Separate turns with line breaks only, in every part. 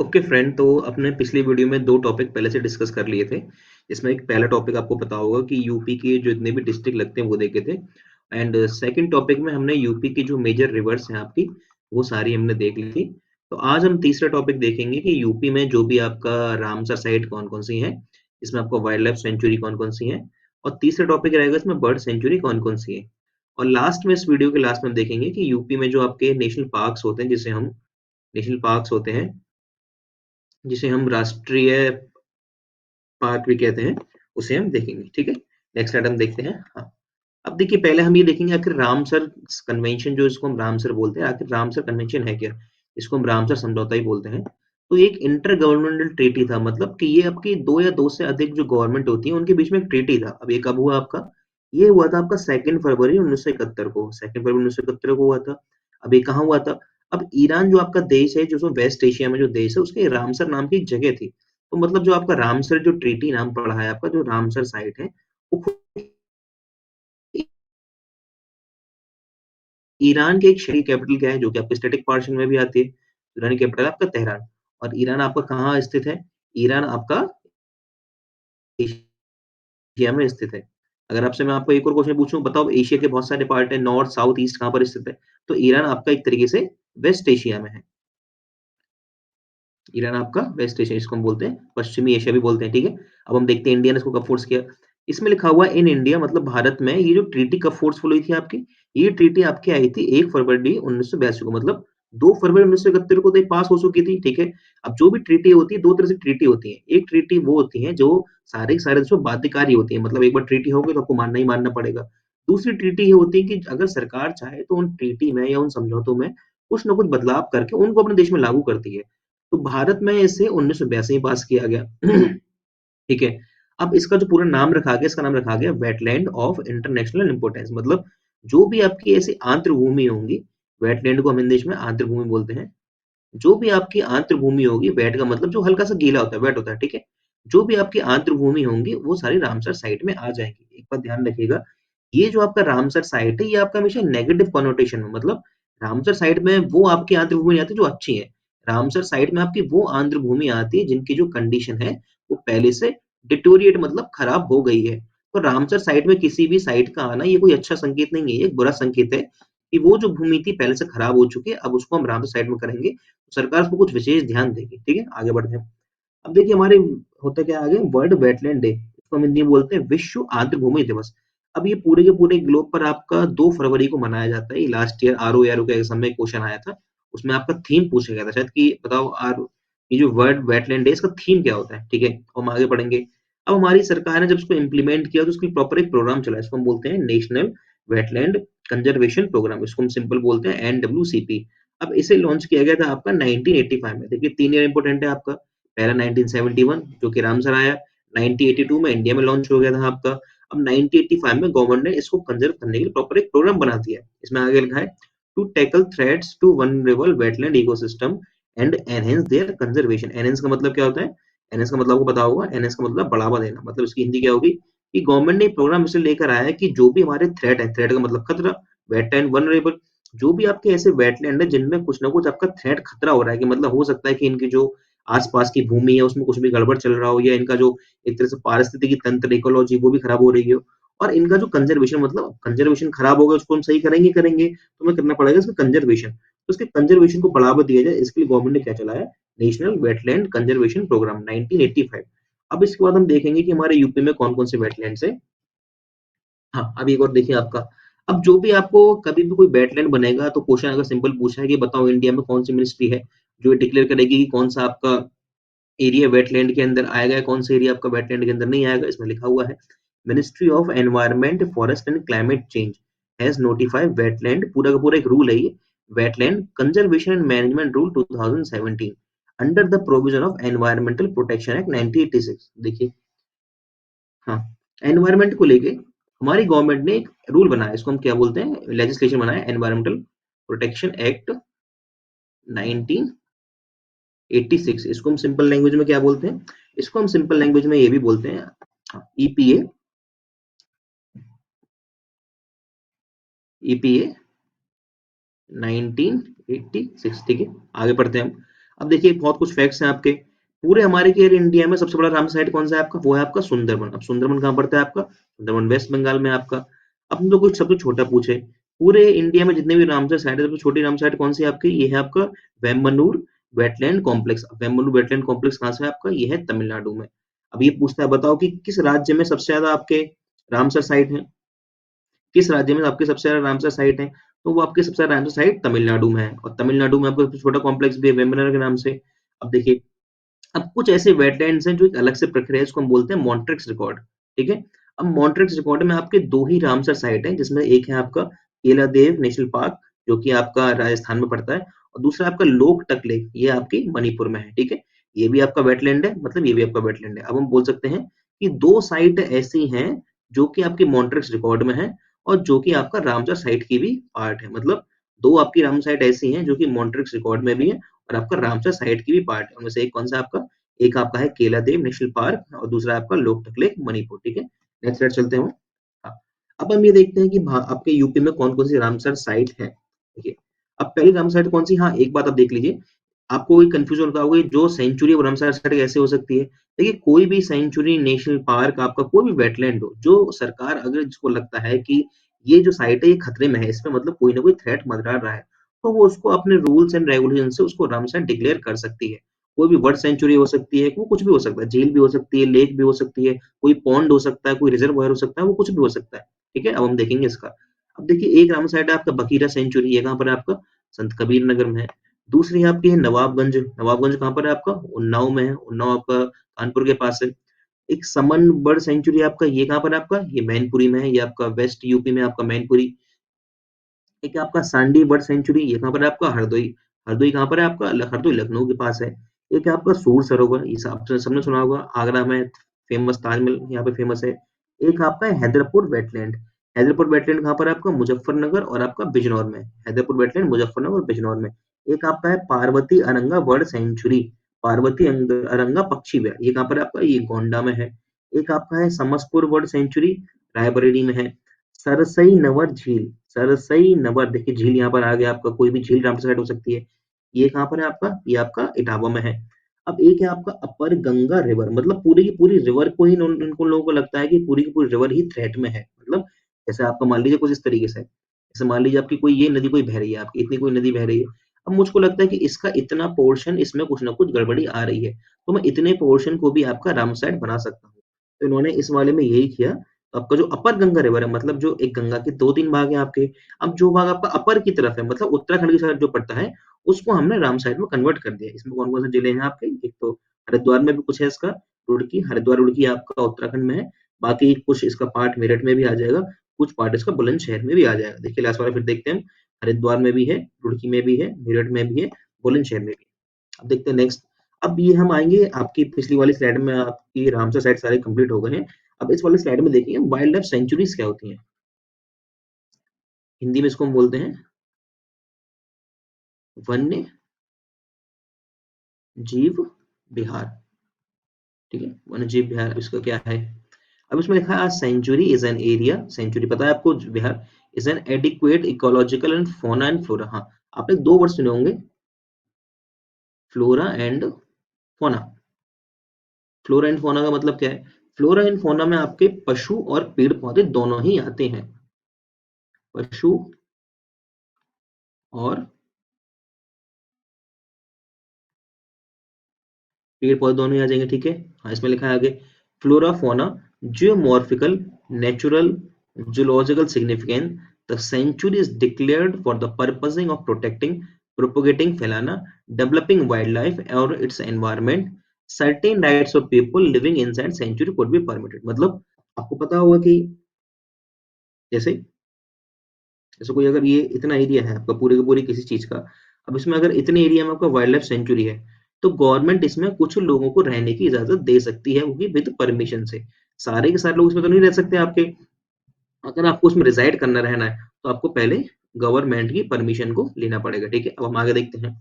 Okay friend, तो अपने पिछली वीडियो में 2 टॉपिक पहले से डिस्कस कर लिए थे। इसमें एक पहला टॉपिक आपको पता होगा कि यूपी के जो जितने भी डिस्ट्रिक्ट लगते हैं वो देखे थे। एंड सेकंड टॉपिक में हमने यूपी की जो मेजर रिवर्स हैं आपकी, वो सारी हमने देख ली थी। तो आज हम तीसरा टॉपिक देखेंगे कि यूपी में जो भी आपका रामसर साइट कौन-कौन सी हैं, इसमें आपको वाइल्ड लाइफ सेंचुरी कौन-कौन सी हैं और तीसरा टॉपिक रहेगा इसमें बर्ड सेंचुरी कौन-कौन सी है। और लास्ट में इस वीडियो के लास्ट में हम देखेंगे कि यूपी में जो आपके नेशनल पार्क्स होते हैं, नेशनल पार्क्स होते हैं जिसे हम राष्ट्रीय पार्क भी कहते हैं, उसे हम देखेंगे, ठीक है? नेक्स्ट आइटम देखते हैं। हाँ, अब देखिए पहले हम ये देखेंगे आखिर रामसर कन्वेंशन जो इसको हम रामसर बोलते हैं, आखिर रामसर कन्वेंशन है क्या? इसको हम रामसर समझौता ही बोलते हैं। तो ये एक इंटर गवर्नमेंटल ट्रीटी था, मतलब कि ये आपकी 2 या 2 से अधिक जो गवर्नमेंट होती है, उनके बीच में एक ट्रीटी था। अब ये कब हुआ आपका? ये हुआ था आपका 2 फरवरी 1971 को, 2 फरवरी 1971 को हुआ था। अब ये कहाँ हुआ था? अब ईरान जो आपका देश है, जो वेस्ट एशिया में जो देश है, उसके रामसर नाम की एक जगह थी। तो मतलब जो आपका रामसर जो ट्रीटी नाम पड़ा है आपका, जो रामसर साइट है, वो खुद ईरान के एक शहरी कैपिटल क्या है, जो कि आपके स्टैटिक पोर्शन में भी आती है। ईरानी कैपिटल है आपका तेहरान। और ईरान आपका कहाँ स्थित है? ईरान आपका एशिया में स्थित है। अगर आपसे मैं आपको एक और क्वेश्चन पूछूँ, बताओ एशिया के बहुत सारे पार्ट हैं, नॉर्थ, साउथ, ईस्ट कहाँ पर स्थित है? तो ईरान आपका एक तरीके से वेस्ट एशिया में है। ईरान आपका वेस्ट एशिया इसको हम बोलते हैं, पश्चिमी एशिया भी बोलते हैं, ठीक है? अब हम देखते हैं इंडिया ने इसको कब फ़ोर्स किया। इसमें लिखा हुआ है इन इंडिया, मतलब भारत में ये जो ट्रीटी कब फ़ोर्सफुल हुई थी आपकी, ये ट्रीटी आपकी आई थी 1 फरवरी 1982 को, मतलब 2 फरवरी 1971 को तो ये पास हो चुकी थी, ठीक है? अब जो भी ट्रीटी होती है, 2 तरह से ट्रीटी होती है। एक ट्रीटी वो होती है जो सारे के सारे देशों बाध्यकारी होती है, मतलब एक बार ट्रीटी हो गई तो आपको मानना ही मानना पड़ेगा। दूसरी ट्रीटी ये होती है कि अगर सरकार चाहे तो उन ट्रीटी में या उन समझौतों में कुछ न कुछ बदलाव करके उनको अपने देश में लागू करती है। तो भारत में इसे 1982 में पास किया गया। ठीक है? अब इसका जो पूरा नाम रखा गया, इसका नाम रखा गया वेटलैंड ऑफ इंटरनेशनल इम्पोर्टेंस, मतलब जो भी आपकी ऐसी आंतर भूमि होंगी, वेटलैंड को हम इंग्लिश में आंतर भूमि बोलते हैं। जो भी आपकी आंतर भूमि होगी, वेट का मतलब जो हल्का सा गीला होता है, वेट होता है, ठीक है? जो भी आपकी आंतर भूमि होंगी, वो सारी रामसर साइट में आ जाएँगी। एक बात ध्यान रखिएगा, ये जो आपका रामसर साइट है, ये आपका हमेशा नेगेटिव कॉनोटेशन में, मतलब रामसर साइट में वो आपकी आंतर भूमि नहीं आती जो अच्छी है। रामसर साइट में आपकी वो आंतर भूमि आती है जिनकी जो कंडीशन है, वो पहले से डिटोरिएट मतलब खराब हो गई है। तो रामसर साइट में किसी भी साइट का आना ये कोई अच्छा संकेत नहीं है, ये एक बुरा संकेत है कि वो जो भूमि थी पहले से खराब हो चुकी है, अब उसको हम रामसर साइट में करेंगे। सरकार उसको कुछ विशेष ध्यान देगी, ठीक है? आगे बढ़ते हैं। अब देखिए हमारे होता क्या है आगे, वर्ल्ड वेटलैंड डे, इसको हम हिंदी में बोलते हैं विश्व आर्द्र भूमि दिवस। अब ये पूरे के पूरे ग्लोब पर आपका 2 फरवरी को मनाया जाता है। ये लास्ट ईयर आरओएआर के एग्जाम में क्वेश्चन आया था। उसमें आपका थीम पूछा गया था शायद कि बताओ ये जो वर्ल्ड वेटलैंड डे इसका थीम क्या होता है, ठीक है? तो हम आगे बढ़ेंगे। अब हमारी सरकार ने जब इसको इम्प्लीमेंट किया तो उसके लिए प्रॉपर एक प्रोग्राम चला, इसको हम बोलते हैं नेशनल वेटलैंड कंजर्वेशन प्रोग्राम, इसको हम सिंपल बोलते हैं एनडब्ल्यूसीपी। अब इसे लॉन्च किया गया था आपका 1985 में। देखिए 3 ईयर इंपॉर्टेंट है आपका। पहला 1971 जो कि रामसर आया, 1982 में इंडिया में लॉन्च हो गया था आपका। अब 1985 में गवर्नमेंट ने इसको कंजर्व करने के लिए प्रॉपर एक प्रोग्राम बना दिया है। इसमें आगे लिखा है to tackle threats to vulnerable wetland ecosystem and enhance their conservation. Enhance का मतलब क्या होता है? एनहांस का मतलब आपको पता होगा, एनहांस का मतलब बढ़ावा देना, मतलब इसकी हिंदी क्या होगी कि गवर्नमेंट ने एक प्रोग्राम इसे लेकर आया है कि जो भी हमारे थ्रेट है, थ्रेट का मतलब खतरा, वेटलैंड वल्नरेबल, जो भी आपके ऐसे वेटलैंड है जिनमें कुछ ना कुछ आपका थ्रेट खतरा हो रहा है कि मतलब हो सकता है कि इनकी जो आस-पास की भूमि है उसमें कुछ भी गड़बड़ चल रहा हो या इनका जो एक तरह से पारिस्थितिकी तंत्र इकोलॉजी वो भी खराब हो रही हो और इनका जो कंजर्वेशन मतलब कंजर्वेशन खराब हो गया उसको हम सही करेंगे करेंगे तो हमें करना पड़ेगा इसका कंजर्वेशन। तो उसके कंजर्वेशन को बढ़ावा दिया जाए इसके लिए गवर्नमेंट ने क्या चलाया? National wetland conservation programme 1985। अब इसके बाद हम देखेंगे कि हमारे यूपी में कौन-कौन से वेटलैंड्स है। हाँ, अब एक और देखिए आपका, अब जो भी आपको कभी भी कोई वेटलैंड बनेगा तो क्वेश्चन अगर सिंपल पूछा है कि बताओ इंडिया में कौन सी मिनिस्ट्री है जो ये डिक्लेयर करेगी कि कौन सा आपका एरिया वेटलैंड के अंदर आएगा या कौन सा एरिया आपका वेटलैंड के अंदर नहीं आएगा। इसमें लिखा हुआ है ministry of environment forest and climate change has notified wetland, पूरा का पूरा एक रूल है ये, wetland conservation and management rule 2017 under the provision of environmental protection act 1986। देखिए, हाँ, एनवायरनमेंट को लेके हमारी गवर्नमेंट ने एक रूल बनाया, इसको हम क्या बोलते हैं, लेजिस्लेशन बनाया, एनवायरमेंटल प्रोटेक्शन एक्ट 1986। इसको हम सिंपल लैंग्वेज में क्या बोलते हैं? इसको हम सिंपल लैंग्वेज में ये भी बोलते हैं ईपीए, ईपीए 1986, ठीक है? आगे बढ़ते हैं हम। अब देखिए बहुत कुछ फैक्ट्स हैं आपके। पूरे हमारे के इंडिया में सबसे बड़ा रामसर साइट कौन-सा है आपका? वो है आपका सुंदरबन। अब सुंदरबन कहाँ पड़ता है आपका? सुंदरबन वेस्ट बंगाल में है आपका। अब हम लोग कुछ सबसे छोटा पूछे, पूरे इंडिया में जितने भी रामसर साइट है, सबसे छोटी रामसर साइट कौन-सी है आपकी? ये है आपका Vembanad wetland complex. Vembanad wetland complex कहाँ से है आपका? ये है तमिलनाडु में। अब ये पूछता है बताओ कि किस राज्य में सबसे ज़्यादा आपके रामसर साइट हैं? किस राज्य में आपके सबसे ज़्यादा रामसर साइट है? तो वो आपके सबसे ज़्यादा रामसर साइट तमिलनाडु में है और तमिलनाडु में आपका सबसे छोटा कॉम्प्लेक्स भी है वेम्बनाड के नाम से। अब देखिए, अब कुछ ऐसे वेटलैंड्स हैं जो एक अलग से प्रक्रिया है, इसको हम बोलते हैं मॉन्ट्रिक्स रिकॉर्ड, ठीक है? अब मॉन्ट्रिक्स रिकॉर्ड में आपके 2 ही रामसर साइट हैं, जिसमें एक है आपका केलादेव नेशनल पार्क, जो कि आपका राजस्थान में पड़ता है और दूसरा आपका लोकटक लेक, ये आपकी मणिपुर में है, ठीक है? ये भी आपका वेटलैंड है, मतलब ये भी आपका वेटलैंड है। अब हम बोल सकते हैं कि 2 साइट ऐसी हैं, जो कि आपकी मॉन्ट्रिक्स रिकॉर्ड में है और जो कि आपका रामसर साइट की भी पार्ट है। मतलब 2 आपकी रामसर साइट ऐसी हैं, जो कि मॉन्ट्रिक्स रिकॉर्ड में भी है और आपका रामसर साइट की भी पार्ट है। उनमें से एक कौन-सा आपका? एक आपका है केलादेव नेशनल पार्क और दूसरा आपका लोकटक लेक मणिपुर, ठीक है? नेक्स्ट स्लाइड चलते हैं हम। हाँ, अब हम ये देखते हैं कि आपके यूपी में कौन-कौन सी रामसर साइट है, देखिए। अब पहली रामसर साइट कौन-सी? हाँ, एक बात आप देख लीजिए, आपको कोई कन्फ्यूजन होता होगा जो सेंचुरी ऑफ रामसर साइट कैसे हो सकती है? देखिए, कोई भी सेंचुरी, नेशनल पार्क, आपका कोई भी वेटलैंड हो, जो सरकार अगर जिसको लगता है कि ये जो साइट है ये खतरे में है, इसमें मतलब कोई ना कोई थ्रेट मंडरा रहा है, तो वो उसको अपने रूल्स एंड रेगुलेशन से उसको रामसर डिक्लेयर कर सकती है। कोई भी बर्ड सेंचुरी हो सकती है, वो कुछ भी हो सकता है, झील भी हो सकती है, लेक भी हो सकती है, कोई पॉन्ड हो सकता है, कोई रिजर्वायर हो सकता है, वो कुछ भी हो सकता है, ठीक है? अब हम देखेंगे इसका। अब देखिए एक रामसर साइट है आपका बखीरा सेंचुरी, ये कहाँ पर है आपका? संत कबीर नगर में है। दूसरी आपकी है नवाबगंज, नवाबगंज कहाँ पर है आपका? उन्नाव में है, उन्नाव आपका कानपुर के पास है। एक समन बर्ड सेंचुरी आपका ये कहाँ पर है आपका? ये मैनपुरी में है, ये आपका वेस्ट यूपी में आपका मैनपुरी। एक है आपका सांडी बर्ड सेंचुरी, ये कहाँ पर है आपका? हरदोई। हरदोई कहाँ पर है आपका? हरदोई लखनऊ के पास है। एक है आपका सूर सरोवर, ये सबने सुना होगा, आगरा में फेमस ताजमहल यहाँ पे फेमस है। एक आपका है हैदरपुर वेटलैंड। हैदरपुर वेटलैंड कहाँ पर है आपका? मुजफ्फरनगर और आपका बिजनौर में। हैदरपुर वेटलैंड मुजफ्फरनगर और बिजनौर में। एक आपका है पार्वती अरंगा बर्ड सेंचुरी, पार्वती अरंगा पक्षी विहार, ये कहाँ पर है आपका? ये गोंडा में है। एक आपका है समसपुर बर्ड सेंचुरी, रायबरेली में है। सरसई नवर झील, सरसई नवर, देखिए झील यहाँ पर आ गया आपका, कोई भी झील रामसर साइड हो सकती है। ये कहाँ पर है आपका? ये आपका इटावा में है। अब एक है आपका अपर गंगा रिवर, मतलब पूरी की पूरी रिवर को ही इनको लोगों को लगता है कि पूरी की पूरी रिवर ही थ्रेट में है। मतलब जैसे आपका मान लीजिए कुछ इस तरीके से, जैसे मान लीजिए आपकी कोई ये नदी कोई बह रही है, आपकी इतनी कोई नदी बह रही है। अब मुझको लगता है कि इसका इतना पोर्शन, इसमें कुछ ना कुछ गड़बड़ी आ रही है, तो मैं इतने पोर्शन को भी आपका रामसर साइड बना सकता हूँ। तो इन्होंने इस वाले में यही किया। आपका जो अपर गंगा रिवर है, मतलब जो एक गंगा के 2-3 भाग हैं आपके। अब जो भाग आपका अपर की तरफ है, मतलब उत्तराखंड की साइड जो पड़ता है, उसको हमने राम साइड में कन्वर्ट कर दिया। इसमें कौन-कौन से जिले हैं आपके? एक तो हरिद्वार में भी कुछ है इसका, रुड़की, हरिद्वार, रुड़की आपका उत्तराखंड में है। बाकी कुछ इसका पार्ट मेरठ में भी आ जाएगा, कुछ पार्ट इसका बुलंदशहर में भी आ जाएगा। देखिए लास्ट वाला फिर देखते हैं हम, हरिद्वार में भी है, रुड़की में भी है, मेरठ में भी है, बुलंदशहर में भी है। अब देखते हैं नेक्स्ट। अब ये हम आएँगे आपकी पिछली वाली स्लाइड में, आपकी रामसर साइट सारे कंप्लीट हो गए हैं। अब इस वाली स्लाइड में देखिए वाइल्ड लाइफ सेंचुरीज़ क्या होती हैं? हिंदी में इसको हम बोलते हैं वन्य जीव विहार, ठीक है? वन्य जीव विहार इसका क्या है? अब इसमें लिखा है sanctuary is an area, sanctuary पता है आपको, vihar is an adequate ecological and fauna and flora. हाँ, आपने 2 वर्ड सुने होंगे, flora and fauna. Flora and fauna का मतलब क्या है? फ्लोरा एंड फौना में आपके पशु और पेड़-पौधे दोनों ही आते हैं। पशु और पेड़-पौधे दोनों ही आ जाएँगे, ठीक है? हाँ, इसमें लिखा है आगे flora fauna geomorphical natural zoological significance the sanctuary is declared for the purposing of protecting, propagating फ़ैलाना, डेवलपिंग वाइल्ड लाइफ और its environment, certain rights of people living inside sanctuary could be permitted. मतलब आपको पता होगा कि जैसे जैसे कोई अगर ये इतना एरिया है आपका पूरे के पूरे किसी चीज़ का, अब इसमें अगर इतने एरिया में आपका वाइल्ड लाइफ सेंचुरी है, तो गवर्नमेंट इसमें कुछ लोगों को रहने की इजाज़त दे सकती है, वो भी विद परमिशन से। सारे के सारे लोग इसमें तो नहीं रह सकते आपके। अगर आपको उसमें रिज़ाइड करना रहना है, तो आपको पहले गवर्नमेंट की परमिशन को लेना पड़ेगा, ठीक है? अब हम आगे देखते हैं।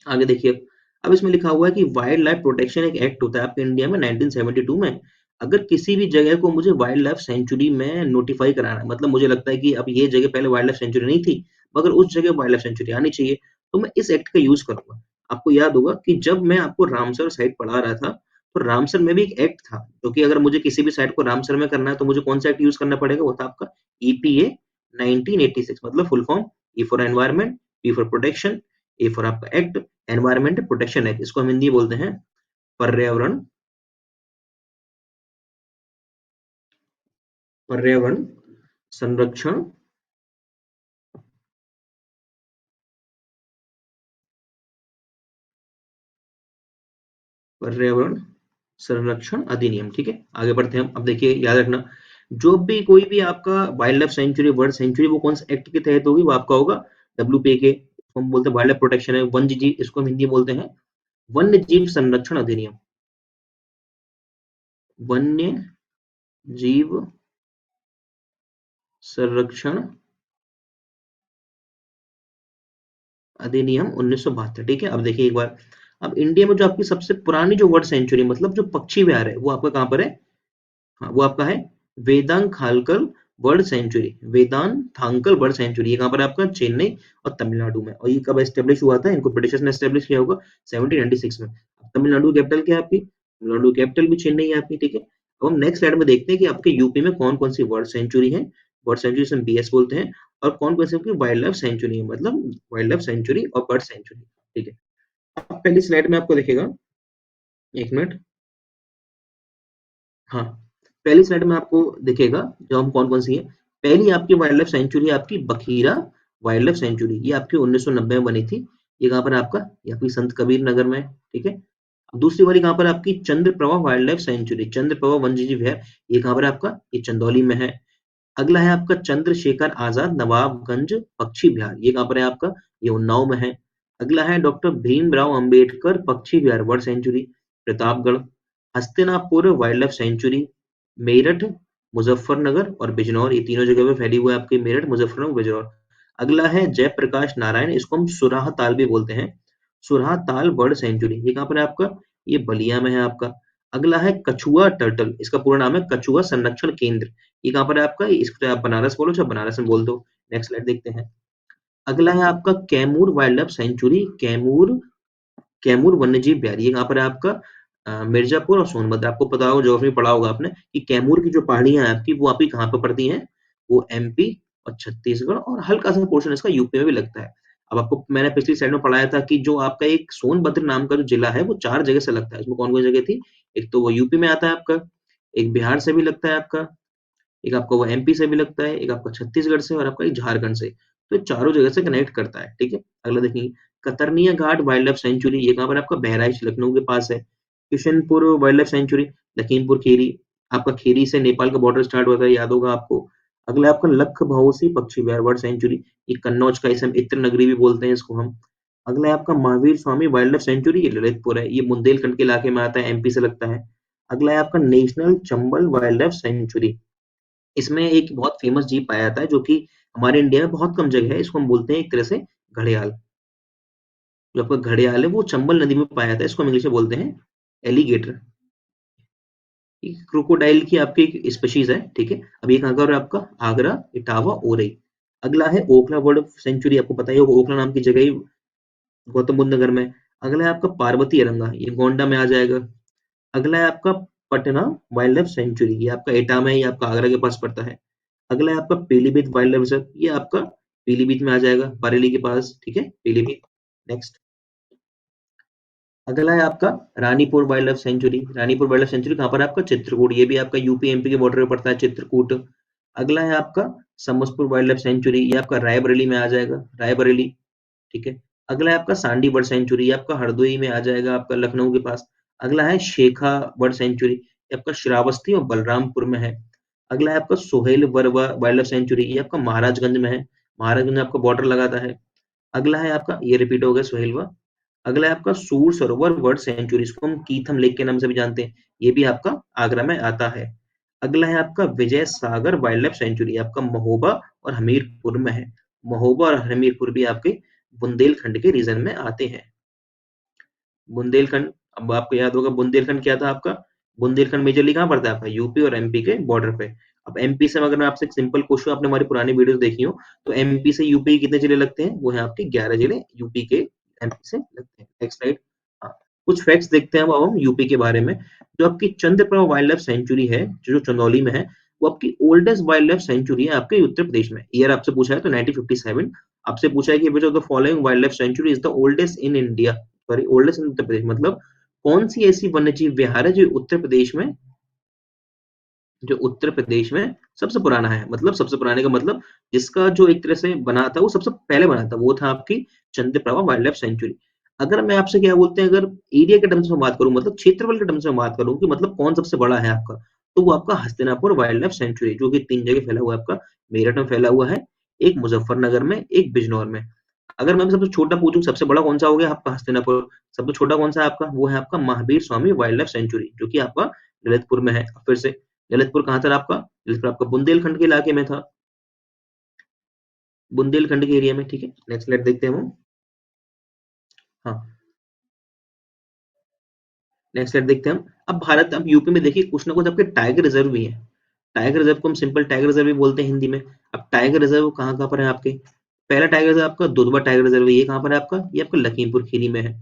आगे देखिए, अब इसमें लिखा हुआ है कि वाइल्ड लाइफ प्रोटेक्शन एक एक्ट होता है आपके इंडिया में 1972 में। अगर किसी भी जगह को मुझे वाइल्ड लाइफ सेंचुरी में नोटिफाई कराना है, मतलब मुझे लगता है कि अब ये जगह पहले वाइल्ड लाइफ सेंचुरी नहीं थी, मगर उस जगह वाइल्ड लाइफ सेंचुरी आनी चाहिए, तो मैं इस एक्ट का यूज़ करूँगा। आपको याद होगा कि जब मैं आपको रामसर साइट पढ़ा रहा था, तो रामसर में भी एक एक्ट था, जो कि अगर मुझे किसी भी साइट को रामसर में करना है, तो मुझे कौन सा एक्ट यूज़ करना पड़ेगा? वो था आपका ईपीए 1986 मतलब full form E for environment, P for protection, A for आपका एक्ट, एनवायरनमेंट प्रोटेक्शन एक्ट। इसको हम हिंदी में बोलते हैं पर्यावरण पर्यावरण संरक्षण पर्यावरण संरक्षण अधिनियम, ठीक है? आगे बढ़ते हैं हम। अब देखिए याद रखना, जो भी कोई भी आपका wild life century, bird sanctuary वो कौन से एक्ट के तहत होगी? वो आपका होगा डब्ल्यूपीए के, इसको हम बोलते हैं वाइल्ड लाइफ प्रोटेक्शन है, वन्य जीव, इसको हम हिंदी में बोलते हैं वन्य जीव संरक्षण अधिनियम। वन्य जीव संरक्षण अधिनियम 1972, ठीक है? अब देखिए एक बार, अब इंडिया में जो आपकी सबसे पुरानी जो बर्ड सेंचुरी मतलब जो पक्षी विहार है, वो आपका कहाँ पर है? हाँ, वो आपका है वेदांग खालकल बर्ड सेंचुरी। वेदांत थांकल बर्ड सेंचुरी, ये कहाँ पर है आपका? चेन्नई और तमिलनाडु में। और ये कब एस्टेब्लिश हुआ था? इनको ब्रिटिशर्स ने एस्टेब्लिश किया होगा 1796 में। अब तमिलनाडु कैपिटल क्या है आपकी? तमिलनाडु कैपिटल भी चेन्नई है आपकी, ठीक है? अब हम नेक्स्ट स्लाइड में देखते हैं कि आपके यूपी में कौन कौन सी बर्ड सेंचुरी है। बर्ड सेंचुरी से बीएस बोलते हैं। और कौन कौन सी आपकी वाइल्ड लाइफ सेंचुरी है, मतलब वाइल्ड लाइफ सेंचुरी और बर्ड सेंचुरी, ठीक है? अब पहली स्लाइड में आपको दिखेगा, एक मिनट। हाँ, पहली स्लाइड में आपको दिखेगा जो हम कौन-कौन सी है। पहली आपकी वाइल्ड लाइफ सेंचुरी है आपकी बखीरा वाइल्ड लाइफ सेंचुरी। ये आपकी 1990 में बनी थी। ये कहाँ पर है आपका? ये आपकी संत कबीर नगर में है, ठीक है? दूसरी वाली कहाँ पर है आपकी? Chandraprabha wild life century. Chandraprabha वन्यजीव विहार, ये कहाँ पर है आपका? ये चंदौली में है। अगला है आपका चंद्रशेखर आजाद नवाबगंज पक्षी विहार, ये कहाँ पर है आपका? ये उन्नाव में है। अगला है doctor Bhimrao Ambedkar Pakshi Vihar bird sanctuary, Pratapgarh. Hastinapur wild life sanctuary, Meerut, Muzaffarnagar और बिजनौर, ये तीनों जगह पे फैली हुई है आपकी, मेरठ, मुजफ्फरनगर, बिजनौर। अगला है जयप्रकाश नारायण, इसको हम सुराह ताल भी बोलते हैं, सुराह ताल बर्ड सेंचुरी, ये कहाँ पर है आपका? ये बलिया में है आपका। अगला है कछुआ टर्टल, इसका पूरा नाम है कछुआ संरक्षण केंद्र, ये कहाँ पर है आपका? इसको चाहे आप बनारस बोलो चाहे बनारस में बोल दो। नेक्स्ट स्लाइड देखते हैं। अगला है आपका Kaimur wild life century, Kaimur Kaimur वन्यजीव विहार, ये कहाँ पर है आपका? मिर्जापुर और सोनभद्र। आपको पता होगा, ज्योग्राफी पढ़ा होगा आपने, कि कैमूर की जो पहाड़ियां हैं आपकी, वो आपकी कहाँ पे पड़ती हैं? वो एमपी और छत्तीसगढ़ और हल्का सा पोर्शन इसका यूपी में भी लगता है। अब आपको मैंने पिछली स्लाइड में पढ़ाया था कि जो आपका एक सोनभद्र नाम का जो जिला है, वो 4 जगह से लगता है। इसमें कौन-कौन सी जगह थी? एक तो वो यूपी में आता है आपका, एक बिहार से भी लगता है आपका, एक आपका वो एमपी से भी लगता है, एक आपका छत्तीसगढ़ से और आपका एक झारखंड से। तो ये चारों जगह से कनेक्ट करता है, ठीक है? अगला देखिए, कतरनिया घाट वाइल्ड लाइफ सेंचुरी, ये कहाँ पर है आपका? बहराइच लखनऊ के पास है। Kishanpur wild life century, Lakhimpur Kheri, आपका खीरी से नेपाल का बॉर्डर स्टार्ट होता है, याद होगा आपको। अगला आपका लख भौसी पक्षी विहार बर्ड सेंचुरी, ये कन्नौज का, इसे हम इत्र नगरी भी बोलते हैं इसको हम। अगला है आपका Mahavir Swami wild life century, ये ललितपुर है, ये बुंदेलखंड के इलाके में आता है, एमपी से लगता है। अगला है आपका national Chambal wild life century, इसमें एक बहुत फेमस जीव पाया जाता है जो कि हमारे इंडिया में बहुत कम जगह है, इसको हम बोलते हैं एक तरह से घड़ियाल। जो आपका घड़ियाल है वो चंबल नदी में पाया जाता है, इसको हम इंग्लिश में बोलते हैं एलिगेटर। ये क्रोकोडाइल की आपकी एक स्पीशीज है, ठीक है? अब ये कहाँ का है आपका? आगरा, इटावा, ओरई। अगला है ओखला बर्ड सेंचुरी, आपको पता ही होगा, ओखला नाम की जगह ही गौतम बुद्ध नगर में। अगला है आपका पार्वती अरंगा, ये गोंडा में आ जाएगा। अगला है आपका पटना वाइल्ड लाइफ सेंचुरी, ये आपका एटा में, ये आपका आगरा के पास पड़ता है। अगला है आपका पीलीभीत वाइल्ड लाइफ रिजर्व, ये आपका पीलीभीत में आ जाएगा, बरेली के पास, ठीक है? पीलीभीत। नेक्स्ट, अगला है आपका Ranipur wild life century. Ranipur wild life century कहाँ पर है आपका? चित्रकूट, ये भी आपका यूपी एमपी के बॉर्डर पे पड़ता है, चित्रकूट। अगला है आपका समसपुर वाइल्ड लाइफ सेंचुरी, ये आपका रायबरेली में आ जाएगा, रायबरेली, ठीक है? अगला है आपका सांडी बर्ड सेंचुरी, ये आपका हरदोई में आ जाएगा, आपका लखनऊ के पास। अगला है शेखा बर्ड सेंचुरी, ये आपका श्रावस्ती और बलरामपुर में है। अगला है आपका सोहेल वर्वा वाइल्ड लाइफ सेंचुरी, ये आपका महाराजगंज में है, महाराजगंज में आपका बॉर्डर लगाता है। अगला है आपका, ये रिपीट हो गया सोहेलवा। अगला है आपका सूर सरोवर बर्ड सेंचुरी, इसको हम कीथम लेक के नाम से भी जानते हैं, ये भी आपका आगरा में आता है। अगला है आपका विजय सागर वाइल्ड लाइफ सेंचुरी, आपका महोबा और हमीरपुर में है। महोबा और हमीरपुर भी आपके बुंदेलखंड के रीजन में आते हैं। बुंदेलखंड, अब आपको याद होगा बुंदेलखंड क्या था आपका? बुंदेलखंड मेजरली कहाँ पड़ता है आपका? यूपी और एमपी के बॉर्डर पे। अब एमपी से अगर मैं आपसे एक सिंपल क्वेश्चन, आपने हमारी पुरानी वीडियोस देखी हो, तो एमपी से यूपी कितने जिले लगते हैं? वो है आपके 11 जिले यूपी के, एमपी से लगते हैं। Next slide. हाँ, कुछ फैक्ट्स देखते हैं अब हम यूपी के बारे में। जो आपकी चंद्रप्रभा वाइल्ड लाइफ सेंचुरी है, जो चंदौली में है, वो आपकी ओल्डेस्ट वाइल्ड लाइफ सेंचुरी है आपके उत्तर प्रदेश में। ईयर आपसे पूछा है तो 1957। आपसे पूछा है कि which of the following wild life sanctuary is the oldest in India, sorry oldest in Uttar Pradesh, मतलब कौन सी ऐसी वन्यजीव विहार है जो उत्तर प्रदेश में, जो उत्तर प्रदेश में सबसे पुराना है, मतलब सबसे पुराने का मतलब जिसका जो एक तरह से बना था, वो सबसे पहले बना था, वो था आपकी चंद्रप्रभा वाइल्ड लाइफ सेंचुरी। अगर मैं आपसे क्या बोलते हैं, अगर एरिया के टर्म्स में बात करूँ, मतलब क्षेत्रफल के टर्म्स में बात करूँ कि मतलब कौन सबसे बड़ा है आपका, तो वो आपका हस्तिनापुर वाइल्ड लाइफ सेंचुरी, जो कि 3 जगह फैला हुआ है आपका। मेरठ में फैला हुआ है, एक मुजफ्फरनगर में, एक बिजनौर में। अगर मैं सबसे छोटा पूछूँ, सबसे बड़ा कौन सा हो गया आपका हस्तिनापुर, सबसे छोटा कौन सा है आपका, वो है आपका Mahavir Swami wild life century, जो कि आपका ललितपुर में है। फिर से ललितपुर कहाँ था आपका, ललितपुर आपका बुंदेलखंड के इलाके में था, बुंदेलखंड के एरिया में, ठीक है। नेक्स्ट स्लाइड देखते हैं हम। हाँ, नेक्स्ट स्लाइड देखते हैं हम। अब भारत, अब यूपी में देखिए कुछ ना कुछ आपके टाइगर रिजर्व भी है। टाइगर रिजर्व को हम सिंपल टाइगर रिजर्व भी बोलते हैं हिंदी में। अब टाइगर रिजर्व कहाँ कहाँ पर है आपके, पहला टाइगर रिजर्व आपका दुधवा टाइगर रिजर्व है, ये कहाँ पर है आपका, ये आपका लखीमपुर खीरी में है।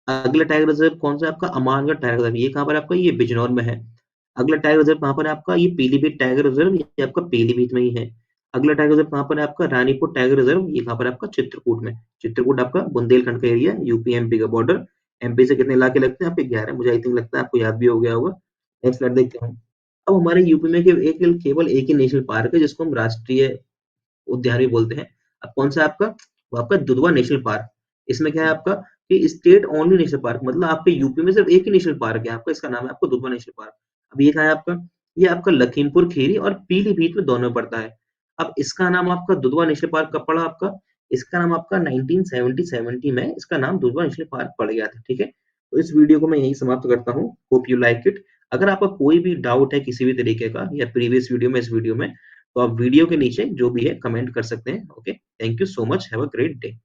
अगला टाइगर रिजर्व कौन सा है आपका, अमानगढ़ टाइगर रिजर्व, ये कहाँ पर है आपका, ये बिजनौर में है। अगला टाइगर रिजर्व कहाँ पर है आपका, ये पीलीभीत टाइगर रिजर्व, ये आपका पीलीभीत में ही है। अगला टाइगर रिजर्व कहाँ पर है आपका, रानीपुर टाइगर रिजर्व, ये कहाँ पर है आपका, चित्रकूट में। चित्रकूट आपका बुंदेलखंड का एरिया, यूपी एमपी का बॉर्डर। एमपी से कितने इलाके लगते हैं आपके, 11, मुझे आई थिंक लगता है आपको याद भी हो गया होगा। नेक्स्ट स्लाइड देखते हैं। अब हमारे यूपी में केवल एक ही नेशनल पार्क है जिसको हम राष्ट्रीय उद्यान भी बोलते हैं। अब कौन सा है आपका, वो आपका दुधवा नेशनल पार्क। इसमें क्या है आपका कि स्टेट ओनली नेशनल पार्क, मतलब आपके यूपी में सिर्फ एक ही नेशनल पार्क है आपका, इसका नाम है आपका दुधवा नेशनल पार्क। अब ये कहाँ है आपका, ये आपका लखीमपुर खीरी और पीलीभीत में दोनों में पड़ता है। अब इसका नाम आपका दुधवा नेशनल पार्क कब पड़ा आपका, इसका नाम आपका 1970 में इसका नाम दुधवा नेशनल पार्क पड़ गया था, ठीक है। तो इस वीडियो को मैं यही समाप्त करता हूँ। Hope you like it. अगर आपका कोई भी डाउट है किसी भी तरीके का, या प्रीवियस वीडियो में, इस वीडियो में, तो आप वीडियो के नीचे जो भी है कमेंट कर सकते हैं। Okay, thank you so much, have a great day.